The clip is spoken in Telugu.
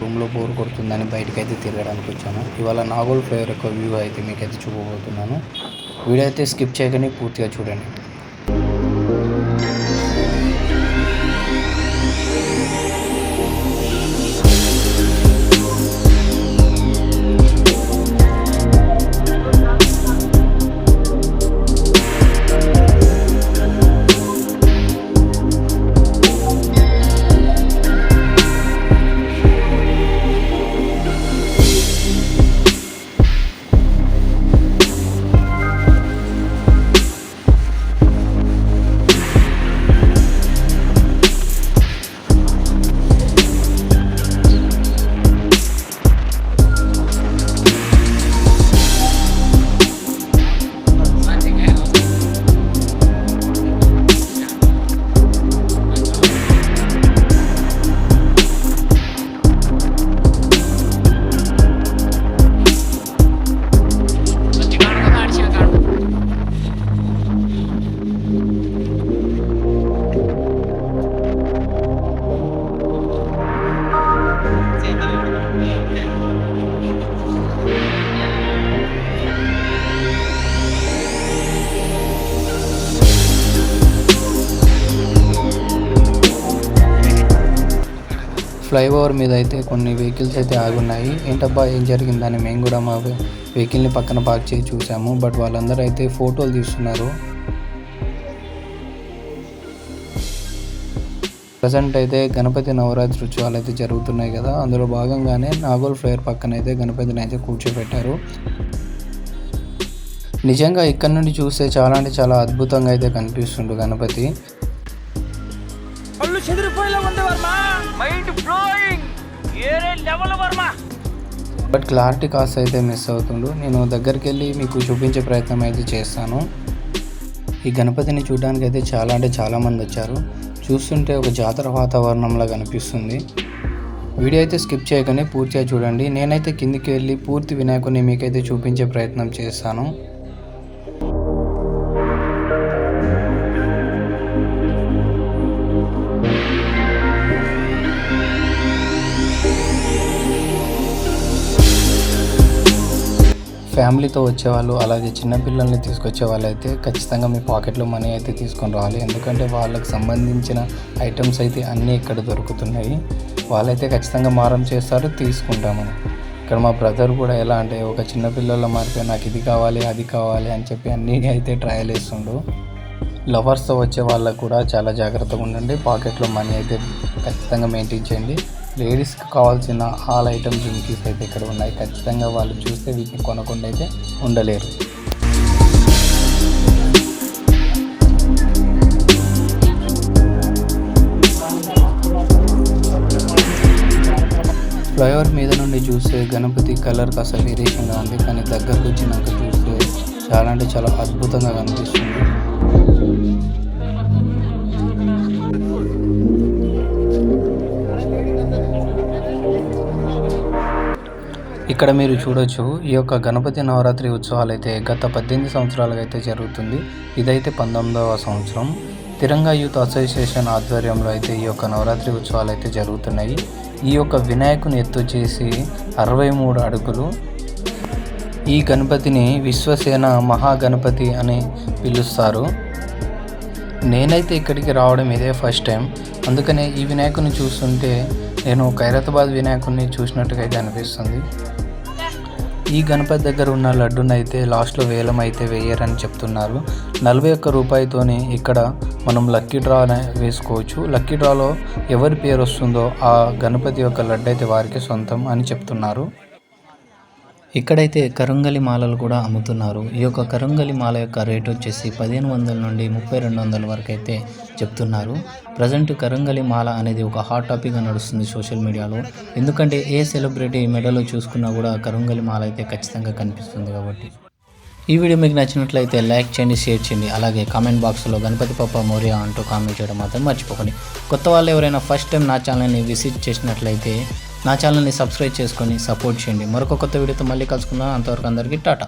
రూమ్లో బోర్ కొడుతుందని బయటకైతే తిరగడానికి వచ్చాను. ఇవాళ నాగోల్ ఫ్లేవర్ యొక్క వ్యూ అయితే మీకైతే చూపబోతున్నాను. వీడియో అయితే స్కిప్ చేయకండి, పూర్తిగా చూడండి. ఫ్లైఓవర్ మీద అయితే కొన్ని వెహికల్స్ అయితే ఆగున్నాయి. ఏంటబ్బా ఏం జరిగిందని మేము కూడా మా వెహికల్ని పక్కన పార్క్ చేసి చూసాము. బట్ వాళ్ళందరూ అయితే ఫోటోలు తీస్తున్నారు. ప్రజెంట్ అయితే గణపతి నవరాత్రి ఉత్సవాలు అయితే జరుగుతున్నాయి కదా, అందులో భాగంగానే నాగోల్ ఫ్లేవర్ పక్కన అయితే గణపతిని అయితే కూర్చోబెట్టారు. నిజంగా ఇక్కడ నుండి చూస్తే చాలా అంటే చాలా అద్భుతంగా అయితే కనిపిస్తుండు గణపతి. బట్ క్లారిటీ కాస్త అయితే మిస్ అవుతుండు. నేను దగ్గరికి వెళ్ళి మీకు చూపించే ప్రయత్నం అయితే చేస్తాను. ఈ గణపతిని చూడడానికి అయితే చాలా అంటే చాలామంది వచ్చారు. చూస్తుంటే ఒక జాతర వాతావరణంలా కనిపిస్తుంది. వీడియో అయితే స్కిప్ చేయగానే పూర్తిగా చూడండి. నేనైతే కిందికి వెళ్ళి పూర్తి వినాయకుడిని మీకైతే చూపించే ప్రయత్నం చేస్తాను. ఫ్యామిలీతో వచ్చేవాళ్ళు, అలాగే చిన్నపిల్లల్ని తీసుకొచ్చే వాళ్ళు అయితే ఖచ్చితంగా మీ పాకెట్లో మనీ అయితే తీసుకొని రావాలి. ఎందుకంటే వాళ్ళకి సంబంధించిన ఐటమ్స్ అయితే అన్నీ ఇక్కడ దొరుకుతున్నాయి. వాళ్ళైతే ఖచ్చితంగా మారం చేస్తారు, తీసుకుంటామని. ఇక్కడ మా బ్రదర్ కూడా ఎలా అంటే ఒక చిన్నపిల్లల మారిపోయి నాకు ఇది కావాలి అది కావాలి అని చెప్పి అన్నీ అయితే ట్రయల్ వేస్తుండు. లవర్స్తో వచ్చే వాళ్ళకు కూడా చాలా జాగ్రత్తగా ఉండండి. పాకెట్లో మనీ అయితే ఖచ్చితంగా మెయింటైన్ చేయండి. లేడీస్కి కావాల్సిన ఆల్ ఐటమ్స్ జుమ్కీస్ అయితే ఇక్కడ ఉన్నాయి. ఖచ్చితంగా వాళ్ళు చూస్తే వీటిని కొనకుండా అయితే ఉండలేరు. ఫ్లైఓవర్ మీద నుండి చూస్తే గణపతి కలర్ కాస్త వేరియేషన్గా ఉంది, కానీ దగ్గరకు వచ్చినాక చూస్తే చాలా అంటే చాలా అద్భుతంగా కనిపిస్తుంది. ఇక్కడ మీరు చూడొచ్చు, ఈ యొక్క గణపతి నవరాత్రి ఉత్సవాలు అయితే గత 18 సంవత్సరాలుగా అయితే జరుగుతుంది. ఇదైతే 19వ సంవత్సరం. తిరంగా యూత్ అసోసియేషన్ ఆధ్వర్యంలో అయితే ఈ యొక్క నవరాత్రి ఉత్సవాలు అయితే జరుగుతున్నాయి. ఈ యొక్క వినాయకుని ఎత్తు వచ్చేసి 63 అడుగులు. ఈ గణపతిని విశ్వసేన మహాగణపతి అని పిలుస్తారు. నేనైతే ఇక్కడికి రావడం ఇదే ఫస్ట్ టైం. అందుకనే ఈ వినాయకుని చూస్తుంటే నేను ఖైరతాబాద్ వినాయకుడిని చూసినట్టుగా అయితే అనిపిస్తుంది. ఈ గణపతి దగ్గర ఉన్న లడ్డును అయితే లాస్ట్లో వేలం అయితే వేయరని చెప్తున్నారు. 41 రూపాయలతోనే ఇక్కడ మనం లక్కీ డ్రా వేసుకోవచ్చు. లక్కీ డ్రాలో ఎవరి పేరు వస్తుందో ఆ గణపతి యొక్క లడ్డు అయితే వారికి సొంతం అని చెప్తున్నారు. ఇక్కడైతే కరంగలి మాలలు కూడా అమ్ముతున్నారు. ఈ యొక్క కరంగలి మాల యొక్క రేట్ వచ్చేసి 1500 నుండి 3200 వరకు అయితే చెప్తున్నారు. ప్రజెంట్ కరంగలి మాల అనేది ఒక హాట్ టాపిక్గా నడుస్తుంది సోషల్ మీడియాలో. ఎందుకంటే ఏ సెలబ్రిటీ మెడలో చూసుకున్నా కూడా కరంగలి మాల అయితే ఖచ్చితంగా కనిపిస్తుంది కాబట్టి. ఈ వీడియో మీకు నచ్చినట్లయితే లైక్ చేయండి, షేర్ చేయండి. అలాగే కామెంట్ బాక్స్లో గణపతి పప్ప మోరియా అంటూ కామెంట్ చేయడం మాత్రం మర్చిపోకండి. కొత్త వాళ్ళు ఎవరైనా ఫస్ట్ టైం నా ఛానల్ని విజిట్ చేసినట్లయితే నా ఛానల్ని సబ్స్క్రైబ్ చేసుకొని సపోర్ట్ చేయండి. మరొక కొత్త వీడియోతో మళ్ళీ కలుసుకుందాం. అంతవరకు అందరికీ టాటా.